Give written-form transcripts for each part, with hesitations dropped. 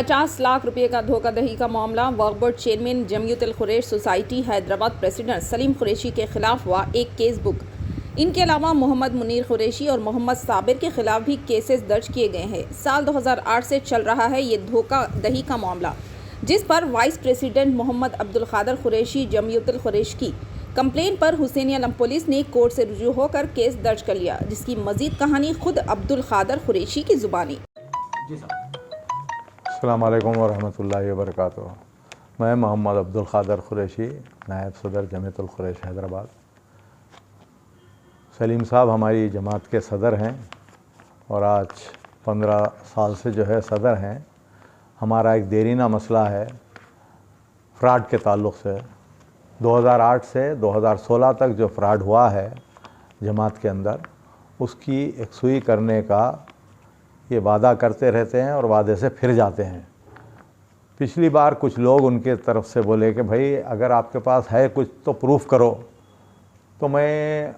50 लाख रुपए का धोखाधड़ी का मामला Waqf board chairman Jamiyatul Khuraish society Hyderabad president Salim Qureshi के खिलाफ हुआ एक केस बुक। इनके अलावा मोहम्मद मुनीर कुरैशी और मोहम्मद साबिर के खिलाफ भी केसेस दर्ज किए गए हैं। साल 2008 से चल रहा है ये धोखाधड़ी का मामला, जिस पर वाइस प्रेसिडेंट मोहम्मद अब्दुल खादर कुरैशी जमीयतुल खुरैश की कंप्लेन पर हुसैनी आलम पुलिस ने कोर्ट से रुजू होकर केस दर्ज कर लिया, जिसकी मजीद कहानी खुद अब्दुल खादर कुरैशी की जुबानी। अस्सलाम वालेकुम वरहमतुल्लाहि वबरकातुहू। मैं मोहम्मद अब्दुल खादर कुरैशी, नायब सदर जमीयतुल खुरैश हैदराबाद। सलीम साहब हमारी जमात के सदर हैं और आज 15 साल से जो है सदर हैं। हमारा एक देरीना मसला है फ़्रॉड के ताल्लुक़ से। 2008 से 2016 तक जो फ़्रॉड हुआ है जमात के अंदर, उसकी एकसुई करने का ये वादा करते रहते हैं और वादे से फिर जाते हैं। पिछली बार कुछ लोग उनके तरफ से बोले कि भाई अगर आपके पास है कुछ तो प्रूफ करो। तो मैं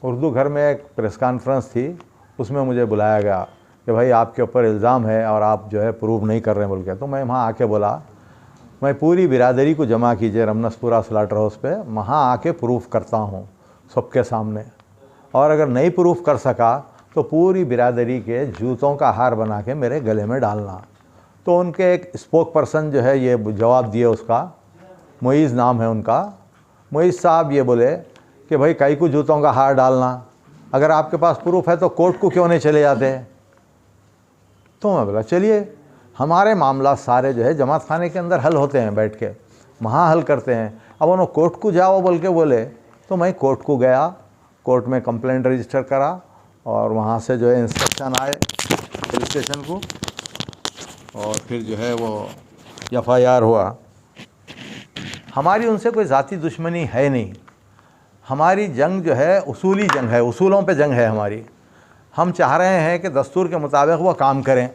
उर्दू घर में एक प्रेस कॉन्फ्रेंस थी, उसमें मुझे बुलाया गया कि भाई आपके ऊपर इल्ज़ाम है और आप जो है प्रूफ नहीं कर रहे हैं बोल के। तो मैं वहाँ आके बोला, मैं पूरी बिरादरी को जमा कीजिए रमनसपुरा स्लाटर हाउस पे, वहाँ आके प्रूफ करता हूँ सबके सामने। और अगर नहीं प्रूफ कर सका तो पूरी बिरादरी के जूतों का हार बना के मेरे गले में डालना। तो उनके एक स्पोक पर्सन जो है ये जवाब दिए, उसका मोइज़ नाम है उनका। मोइज़ साहब ये बोले कि भाई कई को जूतों का हार डालना, अगर आपके पास प्रूफ है तो कोर्ट को क्यों नहीं चले जाते। तो मैं बोला चलिए, हमारे मामला सारे जो है जमात खाने के अंदर हल होते हैं, बैठ के वहाँ हल करते हैं। अब उन्होंने कोर्ट को जाओ बोल के बोले, तो मैं कोर्ट को गया, कोर्ट में कंप्लेंट रजिस्टर करा और वहाँ से जो है इंस्ट्रक्शन आए पुलिस स्टेशन को, और फिर जो है वो FIR हुआ। हमारी उनसे कोई ज़ाती दुश्मनी है नहीं, हमारी जंग जो है उसूली जंग है, उसूलों पे जंग है हमारी। हम चाह रहे हैं कि दस्तूर के मुताबिक वो काम करें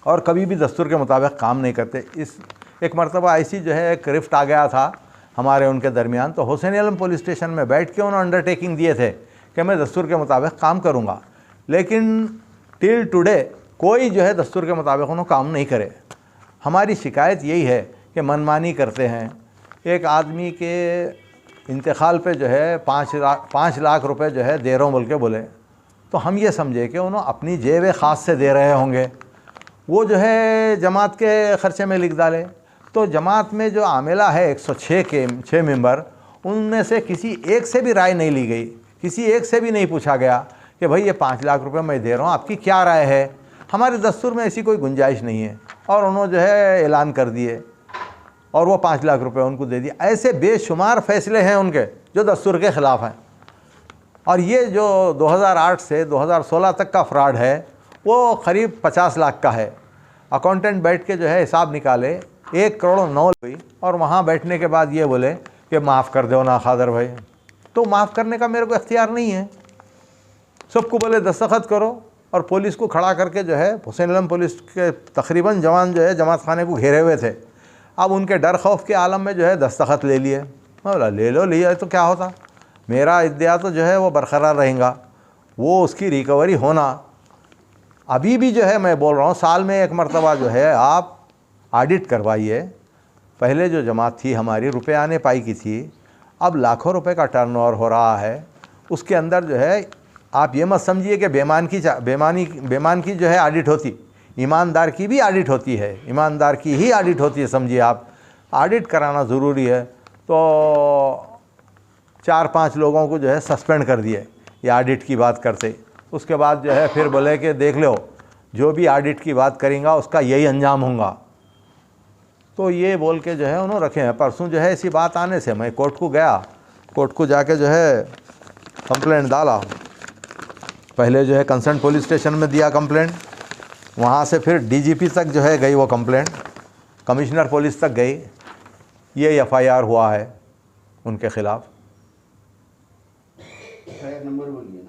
और कभी भी दस्तूर के मुताबिक काम नहीं करते। इस एक मरतबा ऐसी जो है एक रिफ्ट आ गया था हमारे उनके दरमियान, तो हुसैनी आलम पुलिस स्टेशन में बैठ के उन्होंने अंडरटेकिंग दिए थे कि मैं दस्तूर के मुताबिक काम करूंगा, लेकिन टिल टुडे कोई जो है दस्तूर के मुताबिक उन्होंने काम नहीं करे। हमारी शिकायत यही है कि मनमानी करते हैं। एक आदमी के इंतकाल पे जो है 5 लाख रुपए जो है दे रहा हूँ बोल के बोले, तो हम ये समझे कि उन्होंने अपनी जेब ख़ास से दे रहे होंगे, वो जो है जमात के ख़र्चे में लिख डाले। तो जमात में जो आमिला है 106 के 6 मेंबर, उनमें से किसी एक से भी राय नहीं ली गई, किसी एक से भी नहीं पूछा गया कि भाई ये 5 लाख रुपए मैं दे रहा हूँ, आपकी क्या राय है। हमारे दस्तूर में ऐसी कोई गुंजाइश नहीं है, और उन्होंने जो है ऐलान कर दिए और वो 5 लाख रुपए उनको दे दिए। ऐसे बेशुमार फैसले हैं उनके जो दस्तूर के ख़िलाफ़ हैं। और ये जो 2008 से 2016 तक का फ्रॉड है वो करीब 50 लाख का है। अकाउंटेंट बैठ के जो है हिसाब निकाले, 1 करोड़ 9 हुई, और वहाँ बैठने के बाद ये बोले कि माफ़ कर दो ना खादर भाई। तो माफ़ करने का मेरे को इख्तियार नहीं है। सबको बोले दस्तखत करो, और पुलिस को खड़ा करके जो है हुसैन आलम पुलिस के तकरीबन जवान जो है जमात खाने को घेरे हुए थे। अब उनके डर खौफ के आलम में जो है दस्तखत ले लिए। मैं बोला ले लो, लिया तो क्या होता, मेरा इद्दिया तो जो है वो बरकरार रहेगा, वो उसकी रिकवरी होना। अभी भी जो है मैं बोल रहा हूँ, साल में एक मरतबा जो है आप ऑडिट करवाइए। पहले जो जमात थी हमारी रुपये आने पाई की थी, अब लाखों रुपए का टर्नओवर हो रहा है। उसके अंदर जो है आप ये मत समझिए कि बेईमान की जो है ऑडिट होती, ईमानदार की भी ऑडिट होती है, ईमानदार की ही ऑडिट होती है, समझिए आप। ऑडिट कराना ज़रूरी है। तो 4-5 लोगों को जो है सस्पेंड कर दिए ये ऑडिट की बात करते। उसके बाद जो है फिर बोले कि देख लो, जो भी ऑडिट की बात करेंगे उसका यही अंजाम होगा। तो ये बोल के जो है उन्होंने रखे हैं। परसों जो है ऐसी बात आने से मैं कोर्ट को गया, कोर्ट को जाके जो है कंप्लेंट डाला। पहले जो है कंसर्न पुलिस स्टेशन में दिया कंप्लेंट, वहाँ से फिर DGP तक जो है गई वो कंप्लेंट, कमिश्नर पुलिस तक गई। ये FIR हुआ है उनके ख़िलाफ़। नंबर बोलिए ना।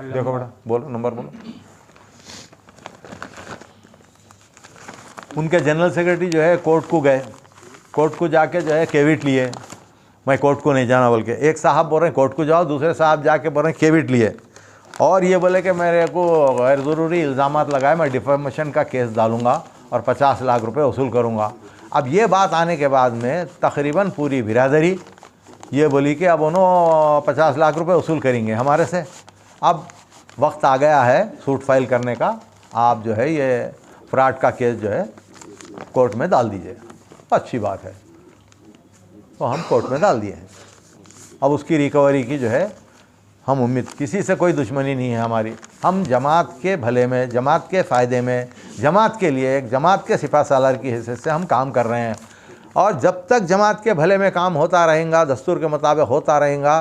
देखो बेटा, बोलो नंबर बोलो। उनके जनरल सेक्रेटरी जो है कोर्ट को गए, कोर्ट को जाके जो है केविट लिए, मैं कोर्ट को नहीं जाना बोल के। एक साहब बोल रहे हैं कोर्ट को जाओ, दूसरे साहब जाके बोल रहे हैं केविट लिए। और ये बोले कि मेरे को गैर ज़रूरी इल्ज़ामात लगाए, मैं डिफेमेशन का केस डालूँगा और 50 लाख रुपए वसूल करूँगा। अब ये बात आने के बाद में तकरीबन पूरी बिरादरी ये बोली कि अब उन्होंने 50 लाख रुपए वसूल करेंगे हमारे से। अब वक्त आ गया है सूट फाइल करने का, आप जो है ये फ्रॉड का केस जो है कोर्ट में डाल दीजिए। अच्छी बात है, तो हम कोर्ट में डाल दिए हैं। अब उसकी रिकवरी की जो है हम उम्मीद, किसी से कोई दुश्मनी नहीं है हमारी। हम जमात के भले में, जमात के फ़ायदे में, जमात के लिए, एक जमात के सिपा सालार की हैसियत से हम काम कर रहे हैं। और जब तक जमात के भले में काम होता रहेगा, दस्तूर के मुताबिक होता रहेगा,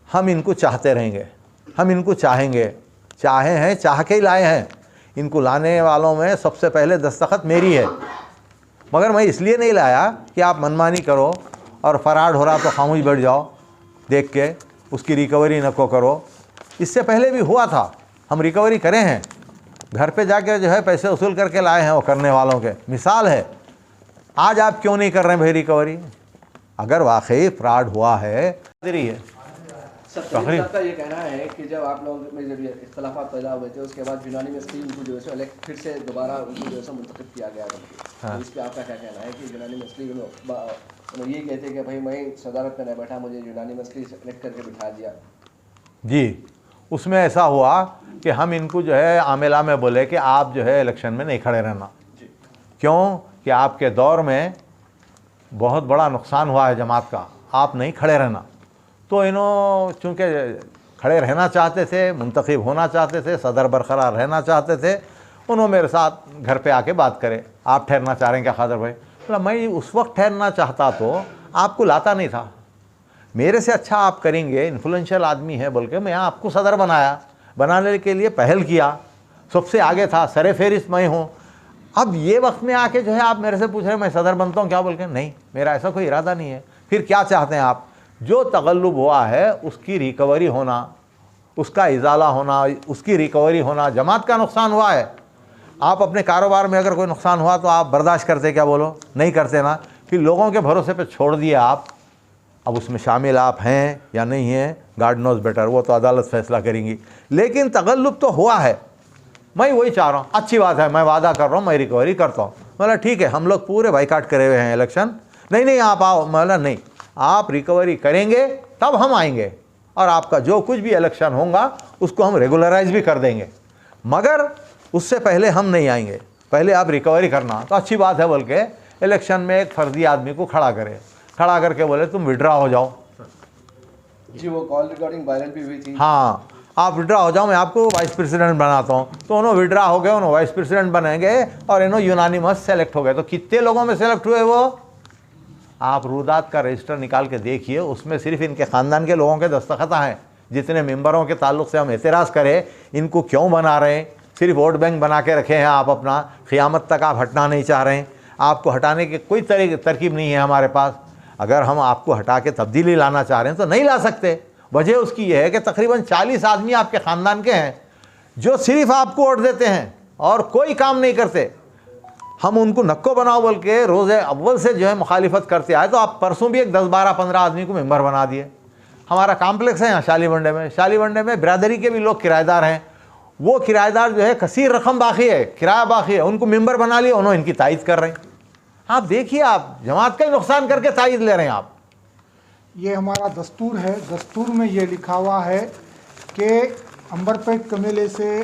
हम इनको चाहते रहेंगे, हम इनको चाहेंगे, चाहे हैं, चाह के ही लाए हैं। इनको लाने वालों में सबसे पहले दस्तखत मेरी है, मगर मैं इसलिए नहीं लाया कि आप मनमानी करो और फराड हो रहा तो खामोश बैठ जाओ देख के, उसकी रिकवरी नको करो। इससे पहले भी हुआ था, हम रिकवरी करें हैं, घर पे जाके जो है पैसे वसूल करके लाए हैं वो करने वालों के, मिसाल है। आज आप क्यों नहीं कर रहे हैं भाई रिकवरी? अगर वाकई फ्रॉड हुआ है सर, सलीम साहब का ये कहना है कि जब आप लोगों में जब ये इख्तलाफात पैदा हुए थे उसके बाद यूनानी मस्लिम उनको जो है फिर से दोबारा उनको जो है मुंतखब किया गया। हाँ। तो इस पर आपका क्या कहना है कि यूनानी मस्लिम उन्होंने ये कहते हैं कि भाई मैं सदारत में नहीं बैठा, मुझे यूनानी मस्लिम सेलेक्ट करके बिठा दिया? जी, उसमें ऐसा हुआ कि हम इनको जो है आमेला में बोले कि आप जो है इलेक्शन में नहीं खड़े रहना। क्यों कि आपके दौर में बहुत बड़ा नुकसान हुआ है जमात का, आप नहीं खड़े रहना। तो इन्हों चूँकि खड़े रहना चाहते थे, मुंतखब होना चाहते थे, सदर बरकरार रहना चाहते थे, उन्होंने मेरे साथ घर पे आके बात करे, आप ठहरना चाह रहे हैं क्या खादर भाई? बोला मैं उस वक्त ठहरना चाहता तो आपको लाता नहीं था, मेरे से अच्छा आप करेंगे, इन्फ्लुएंशियल आदमी है बोल के मैं आपको सदर बनाया, बनाने के लिए पहल किया, सबसे आगे था, सरे फेरिस्त मैं हूँ। अब ये वक्त में आके जो है आप मेरे से पूछ रहे हैं मैं सदर बनता हूँ क्या बोल के? नहीं, मेरा ऐसा कोई इरादा नहीं है। फिर क्या चाहते हैं आप? जो तगल्लुब हुआ है उसकी रिकवरी होना, उसका इजाला होना, उसकी रिकवरी होना। जमात का नुकसान हुआ है, आप अपने कारोबार में अगर कोई नुकसान हुआ तो आप बर्दाश्त करते क्या? बोलो नहीं करते ना। फिर लोगों के भरोसे पे छोड़ दिए आप, अब उसमें शामिल आप हैं या नहीं हैं, गॉड नोज बेटर, वो तो अदालत फैसला करेंगी। लेकिन तगल्लुब तो हुआ है, मैं वही चाह रहा हूँ। अच्छी बात है, मैं वादा कर रहा हूँ मैं रिकवरी करता हूँ। बोला ठीक है, हम लोग पूरे बाइकाट करे हुए हैं इलेक्शन, नहीं आप आओ। बोला नहीं, आप रिकवरी करेंगे तब हम आएंगे और आपका जो कुछ भी इलेक्शन होगा उसको हम रेगुलराइज भी कर देंगे, मगर उससे पहले हम नहीं आएंगे, पहले आप रिकवरी करना। तो अच्छी बात है बोल के इलेक्शन में एक फर्जी आदमी को खड़ा करे, खड़ा करके बोले तुम विड्रा हो जाओ। जी, वो कॉल रिकॉर्डिंग वायरल भी हुई थी। हाँ, आप विड्रा हो जाओ, मैं आपको वाइस प्रेसिडेंट बनाता हूँ। तो उन्होंने विड्रा हो गए, उन्होंने वाइस प्रेसिडेंट बनेंगे और इन्होंने यूनानिमस सेलेक्ट हो गए। तो कितने लोगों में सेलेक्ट हुए वो? आप रूदात का रजिस्टर निकाल के देखिए, उसमें सिर्फ इनके ख़ानदान के लोगों के दस्तखत हैं। जितने मेंबरों के ताल्लुक़ से हम एतराज़ करें, इनको क्यों बना रहे हैं? सिर्फ वोट बैंक बना के रखे हैं आप अपना, क़यामत तक आप हटना नहीं चाह रहे हैं। आपको हटाने की कोई तरकीब नहीं है हमारे पास। अगर हम आपको हटा के तब्दीली लाना चाह रहे हैं तो नहीं ला सकते। वजह उसकी यह है कि तकरीबन 40 आदमी आपके ख़ानदान के हैं जो सिर्फ आपको वोट देते हैं और कोई काम नहीं करते। हम उनको नक्को बनाओ बोल के रोज़े अव्वल से जो है मुखालिफत करते आए, तो आप परसों भी एक 10, 12, 15 आदमी को मेंबर बना दिए। हमारा कॉम्प्लेक्स है यहाँ शालीबंडे में, शालीबंडे में बिरादरी के भी लोग किराएदार हैं, वो किराएदार जो है कसीर रकम बाकी है, किराया बाकी है, उनको मेंबर बना लिया, उन्होंने इनकी तायद कर रहे हैं। आप देखिए, आप जमात का ही नुकसान करके तायद ले रहे हैं आप। ये हमारा दस्तूर है, दस्तूर में ये लिखा हुआ है कि अंबरपेट कमेले से